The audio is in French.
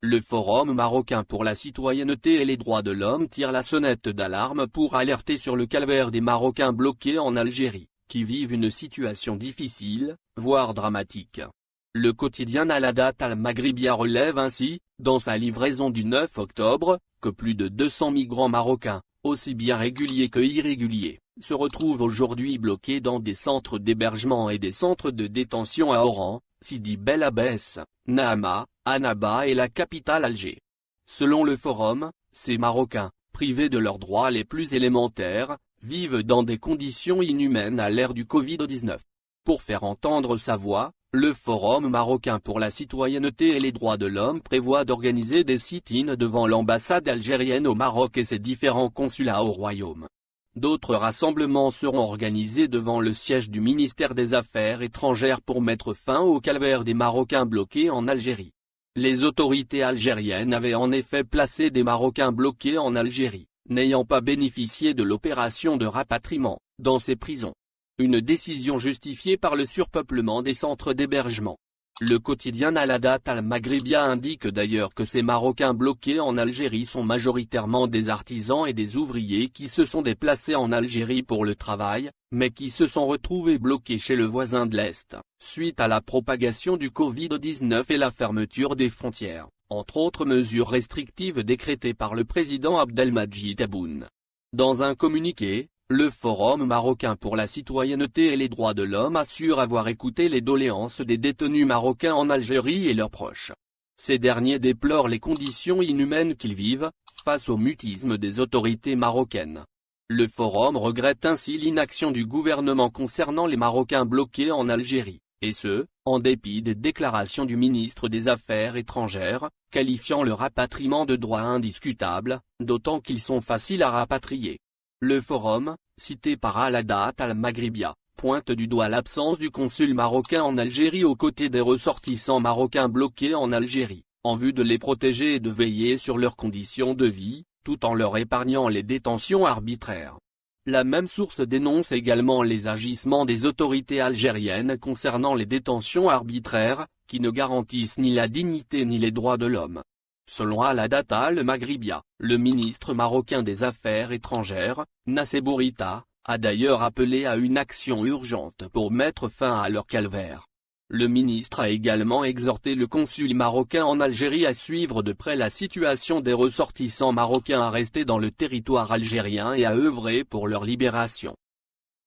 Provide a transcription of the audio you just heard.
Le Forum marocain pour la citoyenneté et les droits de l'homme tire la sonnette d'alarme pour alerter sur le calvaire des Marocains bloqués en Algérie, qui vivent une situation difficile, voire dramatique. Le quotidien Al-Hadat Al-Maghribia relève ainsi, dans sa livraison du 9 octobre, que plus de 200 migrants marocains, aussi bien réguliers que irréguliers, se retrouvent aujourd'hui bloqués dans des centres d'hébergement et des centres de détention à Oran, Sidi Bel Abbès, Nahama, Annaba et la capitale Alger. Selon le Forum, ces Marocains, privés de leurs droits les plus élémentaires, vivent dans des conditions inhumaines à l'ère du Covid-19. Pour faire entendre sa voix, le Forum marocain pour la citoyenneté et les droits de l'homme prévoit d'organiser des sit-ins devant l'ambassade algérienne au Maroc et ses différents consulats au Royaume. D'autres rassemblements seront organisés devant le siège du ministère des Affaires étrangères pour mettre fin au calvaire des Marocains bloqués en Algérie. Les autorités algériennes avaient en effet placé des Marocains bloqués en Algérie, n'ayant pas bénéficié de l'opération de rapatriement, dans ces prisons. Une décision justifiée par le surpeuplement des centres d'hébergement. Le quotidien Al-Hadat Al-Maghribia indique d'ailleurs que ces Marocains bloqués en Algérie sont majoritairement des artisans et des ouvriers qui se sont déplacés en Algérie pour le travail, mais qui se sont retrouvés bloqués chez le voisin de l'Est, suite à la propagation du Covid-19 et la fermeture des frontières, entre autres mesures restrictives décrétées par le président Abdelmadjid Tebboune. Dans un communiqué, le Forum marocain pour la citoyenneté et les droits de l'homme assure avoir écouté les doléances des détenus marocains en Algérie et leurs proches. Ces derniers déplorent les conditions inhumaines qu'ils vivent, face au mutisme des autorités marocaines. Le Forum regrette ainsi l'inaction du gouvernement concernant les Marocains bloqués en Algérie, et ce, en dépit des déclarations du ministre des Affaires étrangères, qualifiant le rapatriement de droit indiscutable, d'autant qu'ils sont faciles à rapatrier. Le Forum, cité par Al-Hadat Al-Maghribia, pointe du doigt l'absence du consul marocain en Algérie aux côtés des ressortissants marocains bloqués en Algérie, en vue de les protéger et de veiller sur leurs conditions de vie, tout en leur épargnant les détentions arbitraires. La même source dénonce également les agissements des autorités algériennes concernant les détentions arbitraires, qui ne garantissent ni la dignité ni les droits de l'homme. Selon Al-Hadat Al-Maghribia, le ministre marocain des Affaires étrangères, Nassé Bourita, a d'ailleurs appelé à une action urgente pour mettre fin à leur calvaire. Le ministre a également exhorté le consul marocain en Algérie à suivre de près la situation des ressortissants marocains arrestés dans le territoire algérien et à œuvrer pour leur libération.